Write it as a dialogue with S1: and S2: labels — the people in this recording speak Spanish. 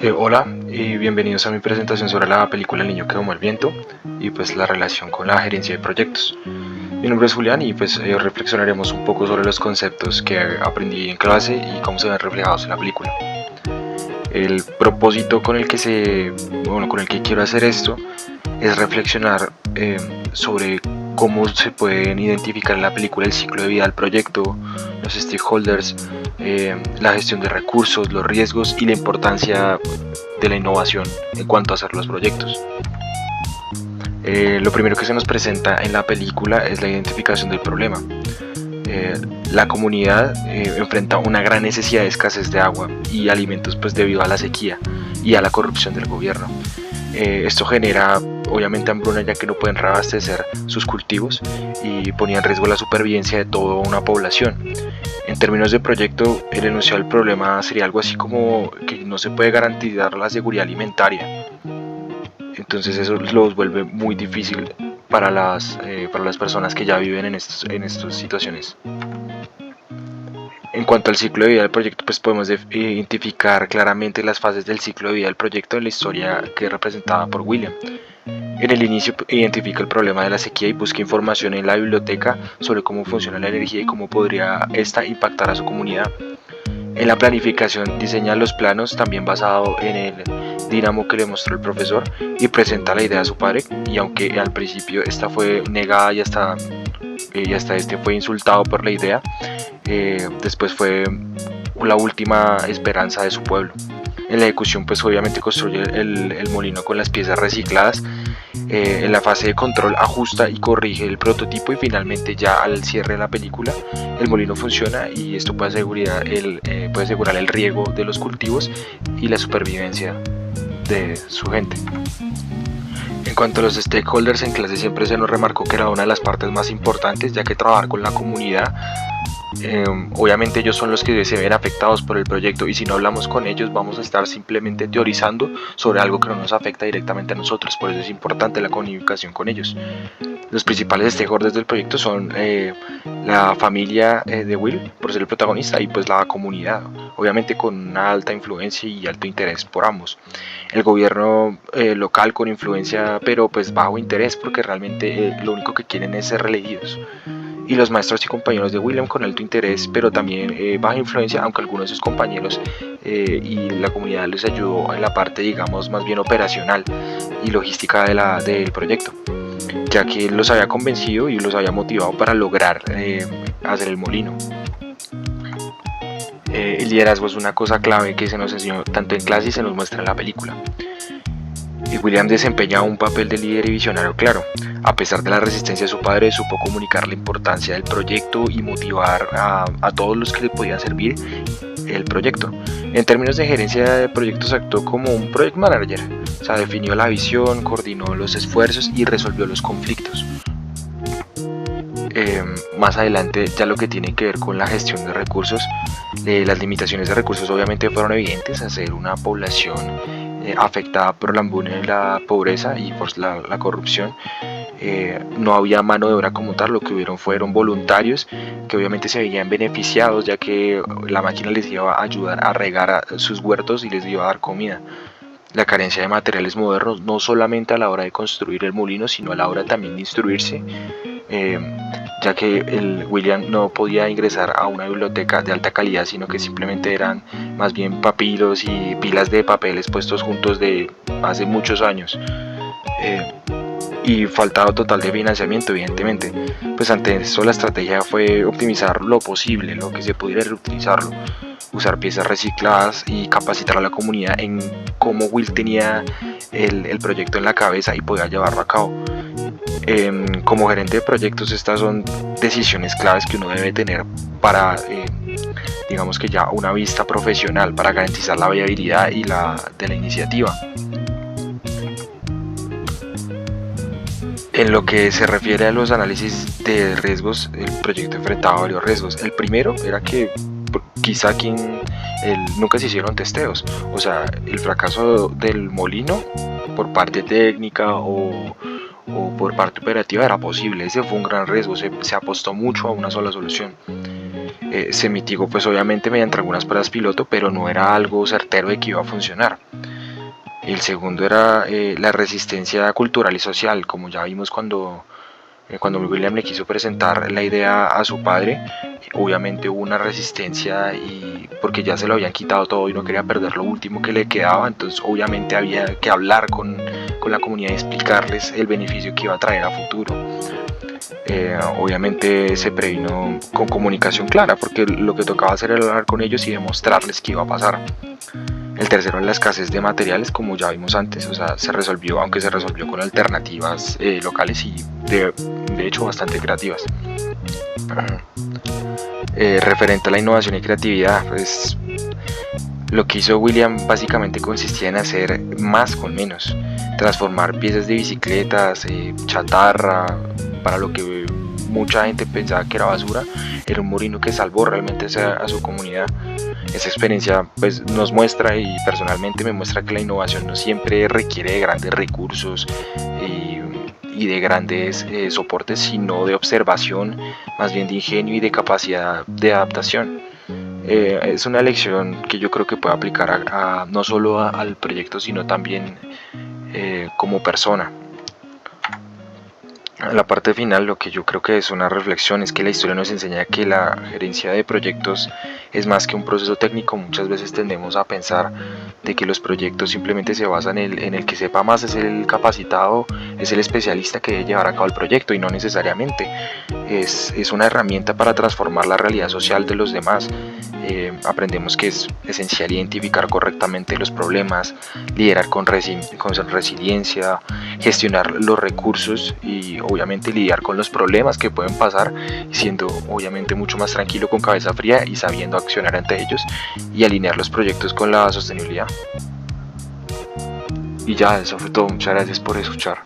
S1: Hola y bienvenidos a mi presentación sobre la película El niño que domó el viento y pues la relación con la gerencia de proyectos. Mi nombre es Julián y pues reflexionaremos un poco sobre los conceptos que aprendí en clase y cómo se ven reflejados en la película. El propósito con el que quiero hacer esto es reflexionar sobre cómo se pueden identificar en la película el ciclo de vida del proyecto, los stakeholders, la gestión de recursos, los riesgos y la importancia de la innovación en cuanto a hacer los proyectos. Lo primero que se nos presenta en la película es la identificación del problema. La comunidad enfrenta una gran necesidad de escasez de agua y alimentos pues debido a la sequía y a la corrupción del gobierno. Esto genera obviamente hambruna, ya que no pueden reabastecer sus cultivos y ponía en riesgo la supervivencia de toda una población. En términos de proyecto, el enunciado del problema sería algo así como que no se puede garantizar la seguridad alimentaria. Entonces eso los vuelve muy difícil para las personas que ya viven en estas situaciones. En cuanto al ciclo de vida del proyecto, pues podemos identificar claramente las fases del ciclo de vida del proyecto en la historia que es representada por William. En el inicio identifica el problema de la sequía y busca información en la biblioteca sobre cómo funciona la energía y cómo podría esta impactar a su comunidad. En la planificación diseña los planos también basado en el dinamo que le mostró el profesor y presenta la idea a su padre, y aunque al principio esta fue negada y hasta este fue insultado por la idea, después fue la última esperanza de su pueblo. En la ejecución pues obviamente construye el molino con las piezas recicladas. En la fase de control ajusta y corrige el prototipo y finalmente ya al cierre de la película el molino funciona y esto puede asegurar el riego de los cultivos y la supervivencia de su gente. En cuanto a los stakeholders, en clase siempre se nos remarcó que era una de las partes más importantes, ya que trabajar con la comunidad, obviamente ellos son los que se ven afectados por el proyecto, y si no hablamos con ellos vamos a estar simplemente teorizando sobre algo que no nos afecta directamente a nosotros. Por eso es importante la comunicación con ellos. Los principales stakeholders del proyecto son la familia de Will, por ser el protagonista, y pues la comunidad, obviamente con una alta influencia y alto interés por ambos. El gobierno local con influencia pero pues bajo interés, porque realmente lo único que quieren es ser reelegidos. Y los maestros y compañeros de William con alto interés pero también baja influencia, aunque algunos de sus compañeros y la comunidad les ayudó en la parte, digamos, más bien operacional y logística del proyecto, ya que los había convencido y los había motivado para lograr hacer el molino. El liderazgo es una cosa clave que se nos enseñó tanto en clase y se nos muestra en la película. Y William desempeñaba un papel de líder y visionario claro. A pesar de la resistencia de su padre, supo comunicar la importancia del proyecto y motivar a todos los que le podían servir el proyecto. En términos de gerencia de proyectos, actuó como un project manager. O sea, definió la visión, coordinó los esfuerzos y resolvió los conflictos. Más adelante, ya lo que tiene que ver con la gestión de recursos, las limitaciones de recursos obviamente fueron evidentes. Hacer una población afectada por la hambruna y la pobreza y por la corrupción, no había mano de obra como tal. Lo que hubieron fueron voluntarios que obviamente se veían beneficiados, ya que la máquina les iba a ayudar a regar sus huertos y les iba a dar comida. La carencia de materiales modernos, no solamente a la hora de construir el molino, sino a la hora también de instruirse, eh, ya que el William no podía ingresar a una biblioteca de alta calidad, sino que simplemente eran más bien papiros y pilas de papeles puestos juntos de hace muchos años. Y faltado total de financiamiento, evidentemente. Pues ante esto la estrategia fue optimizar lo posible, lo que se pudiera reutilizarlo, usar piezas recicladas y capacitar a la comunidad en cómo Will tenía el proyecto en la cabeza y podía llevarlo a cabo. Como gerente de proyectos, estas son decisiones claves que uno debe tener para, digamos que ya una vista profesional, para garantizar la viabilidad de la iniciativa. En lo que se refiere a los análisis de riesgos, el proyecto enfrentaba varios riesgos. El primero era que quizá nunca se hicieron testeos, o sea, el fracaso del molino por parte técnica o por parte operativa era posible. Ese fue un gran riesgo, se apostó mucho a una sola solución. Se mitigó pues obviamente mediante algunas pruebas piloto, pero no era algo certero de que iba a funcionar. El segundo era la resistencia cultural y social, como ya vimos cuando William le quiso presentar la idea a su padre. Obviamente hubo una resistencia y porque ya se lo habían quitado todo y no quería perder lo último que le quedaba, entonces obviamente había que hablar con la comunidad y explicarles el beneficio que iba a traer a futuro. Obviamente se previno con comunicación clara, porque lo que tocaba hacer era hablar con ellos y demostrarles qué iba a pasar. El tercero es la escasez de materiales, como ya vimos antes, o sea, se resolvió, aunque se resolvió con alternativas locales y de hecho bastante creativas. Referente a la innovación y creatividad, pues lo que hizo William básicamente consistía en hacer más con menos, transformar piezas de bicicletas, chatarra, para lo que mucha gente pensaba que era basura, era un molino que salvó realmente a su comunidad. Esa experiencia pues nos muestra, y personalmente me muestra, que la innovación no siempre requiere de grandes recursos y de grandes soportes, sino de observación, más bien de ingenio y de capacidad de adaptación. Es una lección que yo creo que puede aplicar no solo al proyecto, sino también como persona. En la parte final, lo que yo creo que es una reflexión es que la historia nos enseña que la gerencia de proyectos es más que un proceso técnico. Muchas veces tendemos a pensar de que los proyectos simplemente se basan en el que sepa más es el capacitado, es el especialista que debe llevar a cabo el proyecto, y no necesariamente. Es una herramienta para transformar la realidad social de los demás. Aprendemos que es esencial identificar correctamente los problemas, liderar con resiliencia, gestionar los recursos y obviamente lidiar con los problemas que pueden pasar, siendo obviamente mucho más tranquilo, con cabeza fría y sabiendo accionar ante ellos, y alinear los proyectos con la sostenibilidad. Y ya, eso fue todo. Muchas gracias por escuchar.